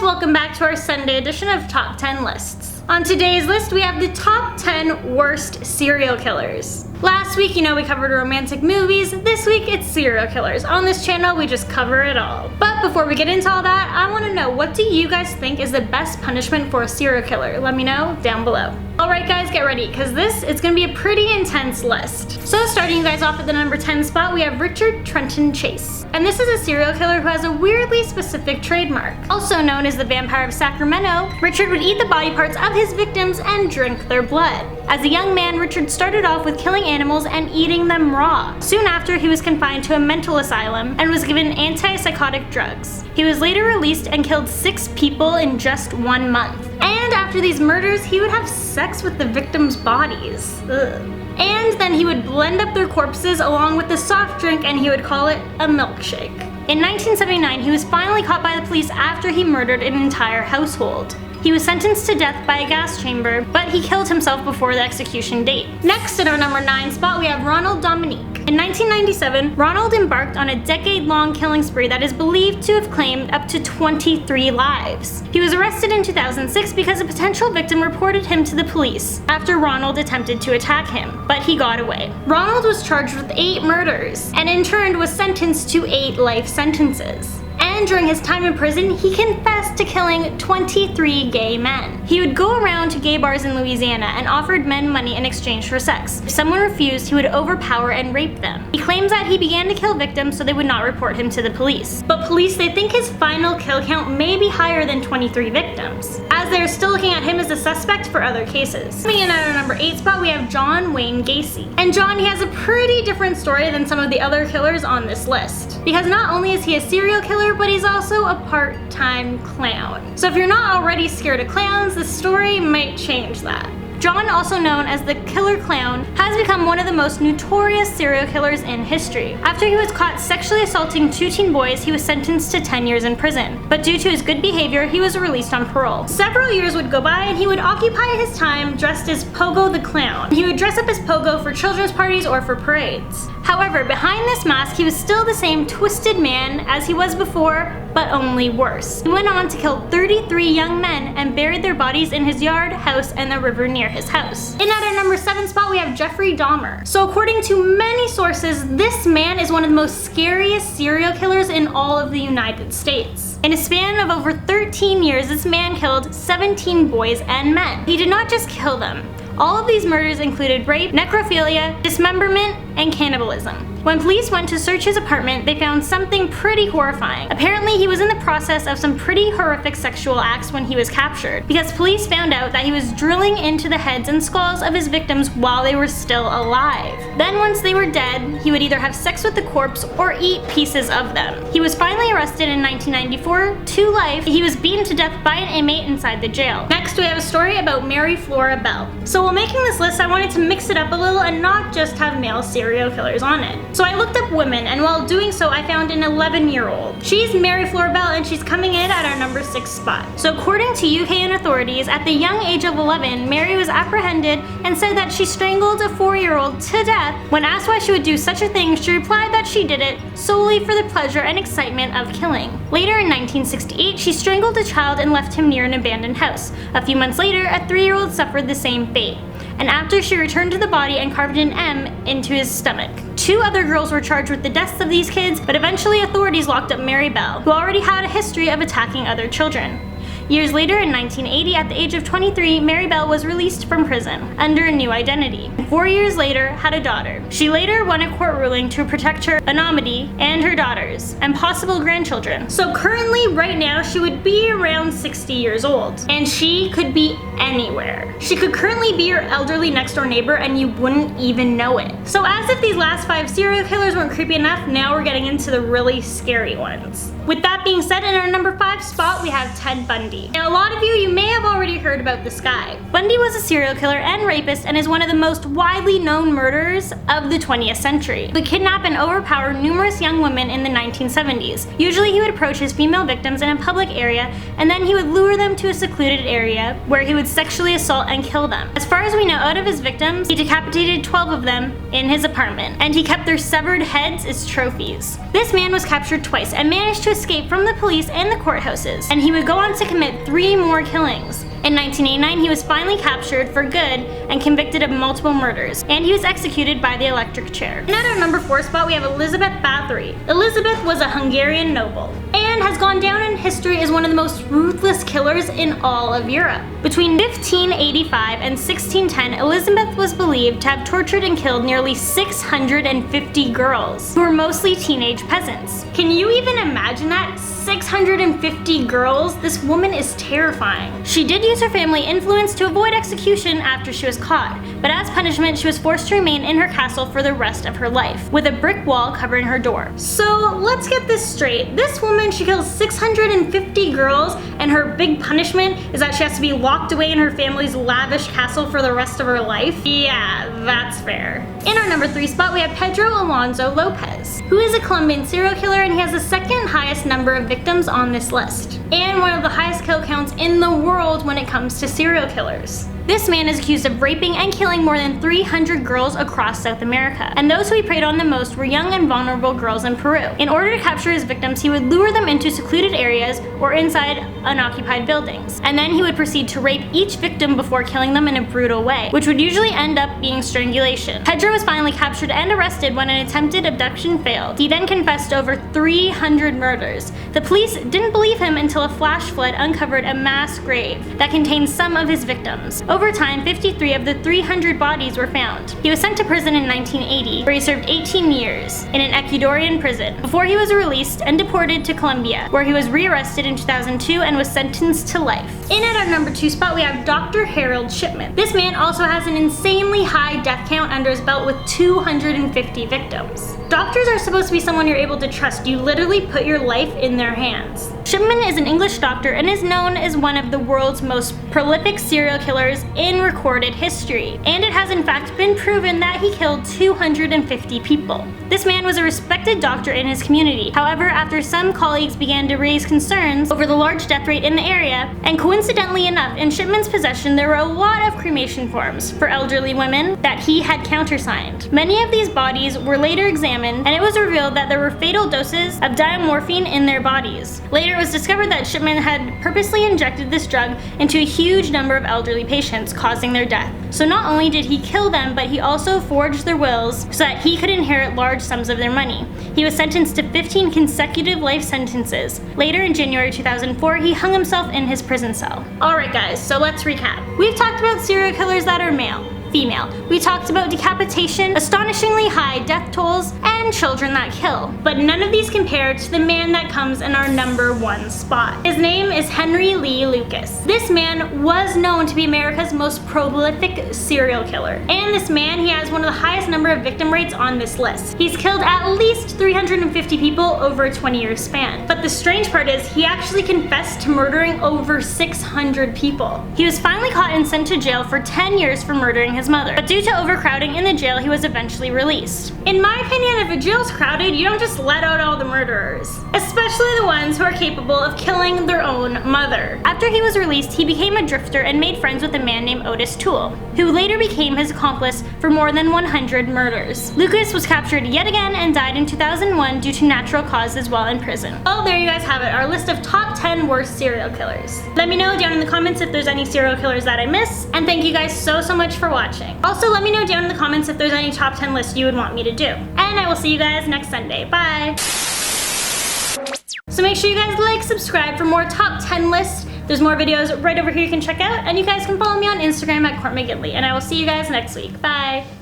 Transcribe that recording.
welcome back to our Sunday edition of Top 10 Lists. On today's list, we have the top 10 worst serial killers. Last week, we covered romantic movies. This week, it's serial killers. On this channel, we just cover it all. But before we get into all that, I want to know, what do you guys think is the best punishment for a serial killer? Let me know down below. Alright guys, get ready, because this is going to be a pretty intense list. So starting you guys off at the number 10 spot, we have Richard Trenton Chase. And this is a serial killer who has a weirdly specific trademark. Also known as the Vampire of Sacramento, Richard would eat the body parts of his victims and drink their blood. As a young man, Richard started off with killing animals and eating them raw. Soon after, he was confined to a mental asylum and was given antipsychotic drugs. He was later released and killed 6 people in just 1 month. And after these murders, he would have sex with the victims' bodies. Ugh. And then he would blend up their corpses along with the soft drink, and he would call it a milkshake. In 1979, he was finally caught by the police after he murdered an entire household. He was sentenced to death by a gas chamber, but he killed himself before the execution date. Next, at our number 9 spot, we have Ronald Dominique. In 1997, Ronald embarked on a decade-long killing spree that is believed to have claimed up to 23 lives. He was arrested in 2006 because a potential victim reported him to the police after Ronald attempted to attack him, but he got away. Ronald was charged with 8 murders, and in turn was sentenced to 8 life sentences. And during his time in prison, he confessed to killing 23 gay men. He would go around to gay bars in Louisiana and offered men money in exchange for sex. If someone refused, he would overpower and rape them. He claims that he began to kill victims so they would not report him to the police. But police, they think his final kill count may be higher than 23 victims, as they are still looking at him as a suspect for other cases. Coming in at our number 8 spot, we have John Wayne Gacy. And John, he has a pretty different story than some of the other killers on this list, because not only is he a serial killer, but he's also a part-time clown. So if you're not already scared of clowns, the story might change that. John, also known as the Killer Clown, has become one of the most notorious serial killers in history. After he was caught sexually assaulting 2 teen boys, he was sentenced to 10 years in prison. But due to his good behavior, he was released on parole. Several years would go by and he would occupy his time dressed as Pogo the Clown. He would dress up as Pogo for children's parties or for parades. However, behind this mask, he was still the same twisted man as he was before, but only worse. He went on to kill 33 young men and buried their bodies in his yard, house, and the river near his house. And at our number 7 spot, we have Jeffrey Dahmer. So according to many sources, this man is one of the most scariest serial killers in all of the United States. In a span of over 13 years, this man killed 17 boys and men. He did not just kill them. All of these murders included rape, necrophilia, dismemberment, and cannibalism. When police went to search his apartment, they found something pretty horrifying. Apparently, he was in the process of some pretty horrific sexual acts when he was captured, because police found out that he was drilling into the heads and skulls of his victims while they were still alive. Then once they were dead, he would either have sex with the corpse or eat pieces of them. He was finally arrested in 1994 to life. He was beaten to death by an inmate inside the jail. Next, we have a story about Mary Flora Bell. So while making this list, I wanted to mix it up a little and not just have male serial killers on it. So I looked up women, and while doing so, I found an 11-year-old. She's Mary Flora Bell, and she's coming in at our number 6 spot. So according to UK authorities, at the young age of 11, Mary was apprehended and said that she strangled a 4-year-old to death. When asked why she would do such a thing, she replied that she did it solely for the pleasure and excitement of killing. Later in 1968, she strangled a child and left him near an abandoned house. A few months later, a 3-year-old suffered the same fate. And after, she returned to the body and carved an M into his stomach. 2 other girls were charged with the deaths of these kids, but eventually authorities locked up Mary Bell, who already had a history of attacking other children. Years later, in 1980, at the age of 23, Mary Bell was released from prison under a new identity. 4 years later, had a daughter. She later won a court ruling to protect her anonymity and her daughters and possible grandchildren. So currently, right now, she would be around 60 years old, and she could be anywhere. She could currently be your elderly next door neighbor and you wouldn't even know it. So as if these last 5 serial killers weren't creepy enough, now we're getting into the really scary ones. With that being said, in our number 5 spot, we have Ted Bundy. Now, a lot of you may have already heard about this guy. Bundy was a serial killer and rapist and is one of the most widely known murderers of the 20th century. He would kidnap and overpower numerous young women in the 1970s. Usually he would approach his female victims in a public area, and then he would lure them to a secluded area where he would sexually assault and kill them. As far as we know, out of his victims, he decapitated 12 of them in his apartment, and he kept their severed heads as trophies. This man was captured twice and managed to escape from the police and the courthouses, and he would go on to commit 3 more killings. In 1989, he was finally captured for good and convicted of multiple murders, and he was executed by the electric chair. And at our number 4 spot, we have Elizabeth Báthory. Elizabeth was a Hungarian noble and has gone down in history as one of the most ruthless killers in all of Europe. Between 1585 and 1610, Elizabeth was believed to have tortured and killed nearly 650 girls, who were mostly teenage peasants. Can you even imagine that? 650 girls? This woman is terrifying. She did use her family influence to avoid execution after she was caught, but as punishment, she was forced to remain in her castle for the rest of her life, with a brick wall covering her door. So let's get this straight. This woman, she kills 650 girls, and her big punishment is that she has to be locked away in her family's lavish castle for the rest of her life? Yeah, that's fair. In our number 3 spot, we have Pedro Alonso Lopez, who is a Colombian serial killer, and he has the 2nd highest number of victims on this list, and one of the highest kill counts in the world when it comes to serial killers. This man is accused of raping and killing more than 300 girls across South America, and those who he preyed on the most were young and vulnerable girls in Peru. In order to capture his victims, he would lure them into secluded areas or inside unoccupied buildings, and then he would proceed to rape each victim before killing them in a brutal way, which would usually end up being strangulation. Pedro was finally captured and arrested when an attempted abduction failed. He then confessed to over 300 murders. The police didn't believe him until a flash flood uncovered a mass grave that contained some of his victims. Over time, 53 of the 300 bodies were found. He was sent to prison in 1980, where he served 18 years in an Ecuadorian prison, before he was released and deported to Colombia, where he was rearrested in 2002 and was sentenced to life. In at our number 2 spot, we have Dr. Harold Shipman. This man also has an insanely high death count under his belt with 250 victims. Doctors are supposed to be someone you're able to trust. You literally put your life in their hands. Shipman is an English doctor and is known as one of the world's most prolific serial killers in recorded history, and it has in fact been proven that he killed 250 people. This man was a respected doctor in his community. However, after some colleagues began to raise concerns over the large death rate in the area, and coincidentally enough, in Shipman's possession there were a lot of cremation forms for elderly women that he had countersigned. Many of these bodies were later examined, and it was revealed that there were fatal doses of diamorphine in their bodies. Later it was discovered that Shipman had purposely injected this drug into a huge number of elderly patients, causing their death. So not only did he kill them, but he also forged their wills so that he could inherit large sums of their money. He was sentenced to 15 consecutive life sentences. Later in January 2004, he hung himself in his prison cell. Alright guys, so let's recap. We've talked about serial killers that are male, female. We talked about decapitation, astonishingly high death tolls, and children that kill. But none of these compare to the man that comes in our number 1 spot. His name is Henry Lee Lucas. This man was known to be America's most prolific serial killer. And this man, he has one of the highest number of victim rates on this list. He's killed at least 350 people over a 20-year span. But the strange part is, he actually confessed to murdering over 600 people. He was finally caught and sent to jail for 10 years for murdering his mother. But due to overcrowding in the jail, he was eventually released. In my opinion, if a jail's crowded, you don't just let out all the murderers, especially the ones who are capable of killing their own mother. After he was released, he became a drifter and made friends with a man named Otis Toole, who later became his accomplice for more than 100 murders. Lucas was captured yet again and died in 2001 due to natural causes while in prison. Well, there you guys have it, our list of top 10 worst serial killers. Let me know down in the comments if there's any serial killers that I miss, and thank you guys so much for watching. Also, let me know down in the comments if there's any top 10 lists you would want me to do. And I will see you guys next Sunday. Bye! So make sure you guys like, subscribe for more top 10 lists. There's more videos right over here you can check out, and you guys can follow me on Instagram at Court McGinley, and I will see you guys next week. Bye!